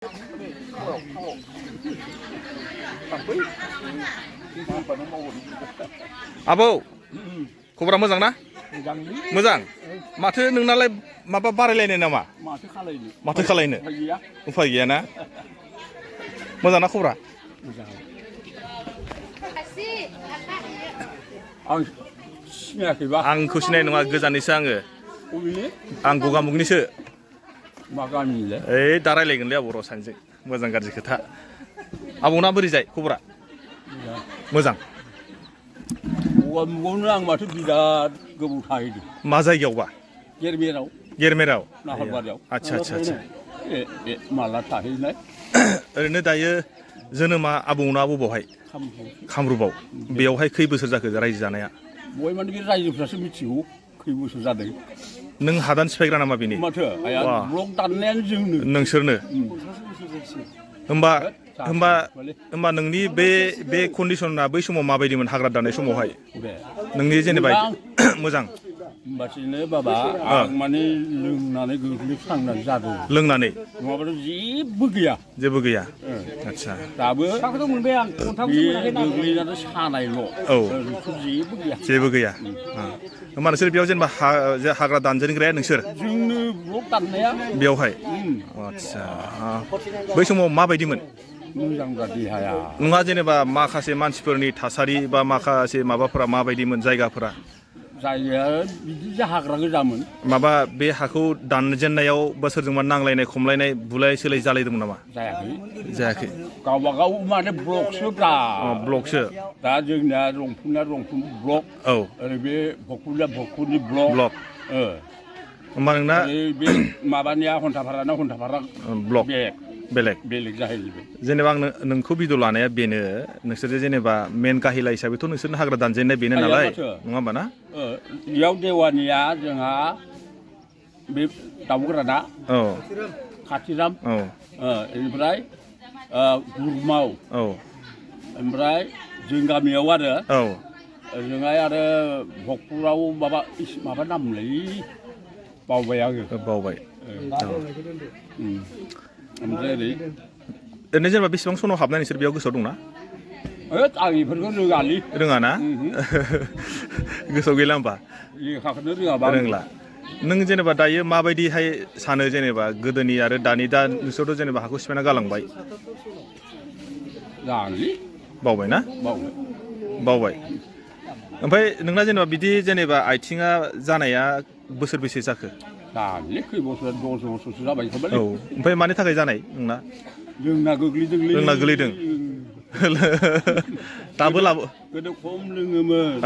आबौ खबरा मोजां ना? मोजां माथो नोंनालाय माबा बारायलायनाय नामा? माथो खालायनो उफाय गैया ना? मोजां ना खबरा? आंखौ सिनाय नङा गोजाननिसो आङो। आं गगामुगनिसो। ओइ दा रायलायगोनलै आबौ र' सानैजों मोजां गाज्रि खोथा। आबौना बोरै जाय खबरा? मोजां। गगामुगावनो आं माथो बिराद गोबाव थाहैदों। मा जायगायावबा? गेरमेराव। गेरमेराव? नाहरबारियाव। आच्छा आच्छा आच्छा। माला थाहैनाय? ओरैनो दायो जोनोमा आबौना बबावहाय? कामरुपाव। बेयावहाय खै बोसोर जाखो रायजो जानाया? बहाय माने बे रायजोफ्रासो मिथिगौ खै बोसोर जादों। नों हादान सिफायग्रा नामा बेनि? माथो आया ब्लक दाननायानो जोंनो। नोंसोरनो? होमबा नोंनि बे कन्डिसना बै समाव माबायदिमोन हाग्रा दाननाय समावहाय? नोंनि जेनेबा मोजां। होमबासो बाबा आं माने लोंनानै गोग्लैफ्लांनानै जादों। लोंनानै? नङाबाथ' जेबो गैया। जेबो गैया? आच्छा। दाबो मोनबाय आं बे गोग्लैनानै सानायल'। औ। जेबो गैया। जेबो गैया? होमबा नोंसोर बेयाव जेनेबा हाग्रा दानजेनग्राया नोंसोर? जोंनो ब्लक दाननाया। बेयावहाय? आच्छा। बै समाव माबायदिमोन? मोजांब्रा देहाया। नङा जेनेबा माखासे मानसिफोरनि थासारि बा माखासे माबाफोरा माबायदिमोन जायगाफोरा? जायगाया बिदि हाग्रा गोजामोन। माबा बे हाखौ दानजेननायाव बा सोरजोंबा नांलायनाय खमलायनाय बुलाय सोलाय जालायदोंमोन नामा? जायाखै। जायाखै? गावबागाव माने ब्लकसो ब्रा। ब्लकसो? दा जोंनिया रंफुंना रंफुं ब्लक। औ। ओरै बे भकुरिया भकुरि ब्लक। होमबा नोंना बे माबानिया हन्थाफाराना हन्थाफारा ब्लक बेलेग जाहैबाय। जेनेबा आं नोंखौ भिडिअ लानाया बेनो नोंसोर जेनेबा मेन गाहिला हिसाबैथ' नोंसोरनो हाग्रा दानजेननाय बेनो नालाय नङा होमबा ना? बेयाव देवानिया जोंहा बे दाउग्राना खाथिराम बेनिफ्राय गुरमाव ओमफ्राय जों गामियाव आरो ओजोंहाय आरो भकपुराव माबा नामलै बावबाय आङो। बावबाय। ओमफ्राय ओरैनो जेनेबा बेसेबां सनाव हाबनाय नोंसोर बेयाव गोसोआव दंना? आं बेफोरखौ रोङालै। रोङा ना? गोसोआव गैला होमबा? लेखाखौनो रोङाबा। रोंला। नों जेनेबा दायो माबायदिहाय सानो जेनेबा गोदोनि आरो दानि दा नोंसोरथ' जेनेबा हाखौ सिफायना गालांबाय। जानोलै। बावबाय ना? बावबाय। ओमफ्राय नोंना जेनेबा बिदि जेनेबा आथिङा जानाया बोसोरबेसे जाखो? जानोलै खै बोसोर 10 बोसोरसो जाबाय खोमालै। औ। ओमफ्राय मानि थाखाय जानाय नोंना? लोंना गोग्लैदोंलै। लोंना गोलैदों। दाबो गोदो खम लोङोमोन। औ।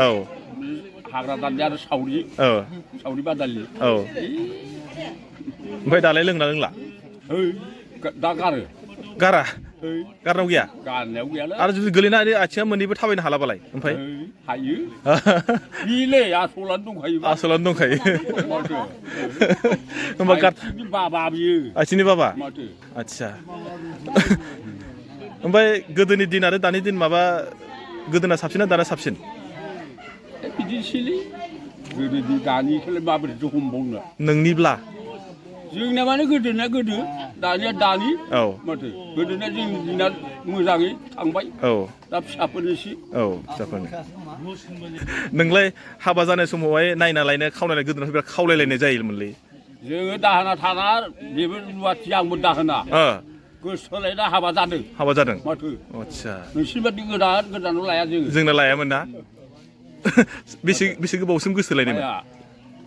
हाग्रा दाननाय आरो सावरि बादालि। औ। ओमफ्राय दालाय लोंना लोंला? दा गारो। गारा? गारनायाव गैया? गारनायाव गैयालै। आरो जुदि गोलैनानै आथिङा मोननैबो थाबायनो हालाबालाय ओमफ्राय? हायो। बिलै आसलानो दंखायो। आसलानो दंखायो। होमबा आथिंनि बाबा बियो। आथिंनि बाबा? माथो। आच्छा। ओमफ्राय गोदोनि दिन आरो दानि दिन माबा गोदोना साबसिन ना दाना साबसिन? बिदिनोसैलै गोदोनि दानिखौलाय माबोरैथो हमबावनो। नोंनिब्ला? जोंनिया माने गोदोनिया गोदो दानिया दानि। माथो गोदोनिया जोंनि दिना मोजाङै थांबाय। दा फिसाफोरनिसै। फिसाफोरनि। नोंलाय हाबा जानाय समावहाय नायना लायनो खावलायनाय गोदोनाथ' बिराद खावलायलायनाय जायोमोनलै। जोङो दाहोना थाना बेबो रुवाथि आंबो दाहोना। गोसोथोलायना हाबा जादों। हाबा जादों? माथो। आच्छा। नोंसोर बादि गोदानाव लाया जोङो। जोंना लायामोन ना? बेसे गोबावसिम गोसोथोलायनायमोन?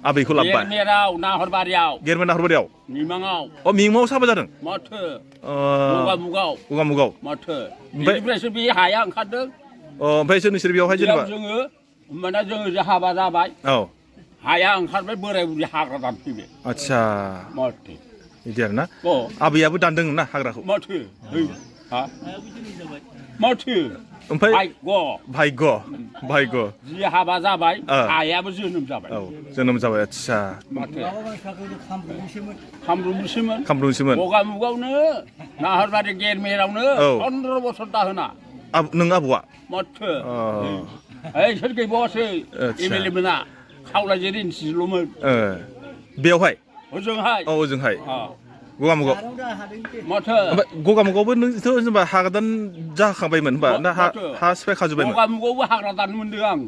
आबैखौ लाबोबा? गेरमेराव नाहरबारियाव। नाहरबारियाव? मिमाङाव। मिमाङावसो हाबा जादों? माथो। गगामुगाव। माथो। बेनिफ्रायसो बे हाया ओंखारदों। ओमफ्रायसो नोंसोर बेयावहाय जेनेबा जोङो होमबाना जोङो हाबा जाबाय। हाया ओंखारबाय बोराय बुरि हाग्रा दानफैबाय। आच्छा। माथो। बिदि आरोना? आबैयाबो दानदों ना हाग्राखौ? माथो। माथो। ओमफ्राय भाग्य। जि हाबा जाबाय हायाबो जोनोम जाबाय। जोनोम जाबाय। आच्छा। माथो। कामरुपनिसोमोन। गगामुगावनो नाहरबारि गेरमेरावनो 15 बोसोर दाहोना। नों आबौआ? माथो। सोर गैबावासै एमएलए मोना खावलायजों रिन्थिल'मोन। बेयावहाय? ओजोंहाय। ओजोंहाय। गगामुगाव माथो ओमफ्राय गगामुगावबो नोंथ' जेनेबा हादान जाखांबायमोन होनबा ना हा सिफायखाजोब्बायमोन गगामुगावबो हाग्रा दानो मोनदों आं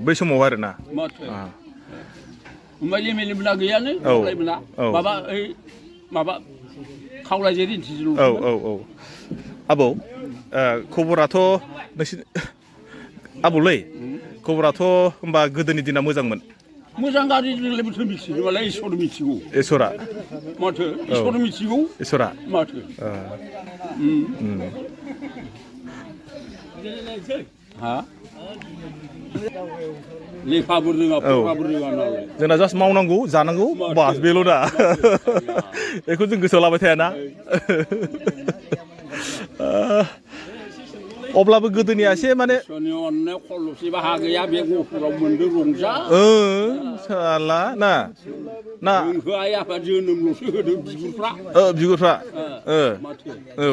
बै समाव आरो ना माथो ओमफ्राय एमएलए मोना गैयानो खावलाय मोना माबा खावलायजों रिन्थिजों औ आबौ खबराथ' नोंसिनि आबौलै खबराथ' होमबा गोदोनि दिना मोजांमोन मोजां गाज्रिजोंलाय बोथोर मिथिगौ मालाय इसोर मिथिगौ इसोरा माथो इसोर मिथिगौ इसोरा माथो हा लेखाबो रोङा फराबो रोङा नालाय जोंना जास्ट मावनांगौ जानांगौ बास बेल' दा बेखौ जों गोसोआव लाबाय थायाना अब्लाबो गोदोनिया एसे माने अननाय खलबसे बाहा गैया बे गफुराव मोनदों रंजा साला ना आइ आफा जोनोमल'सो होदों बिगुरफ्रा बिगुरफ्रा माथो औ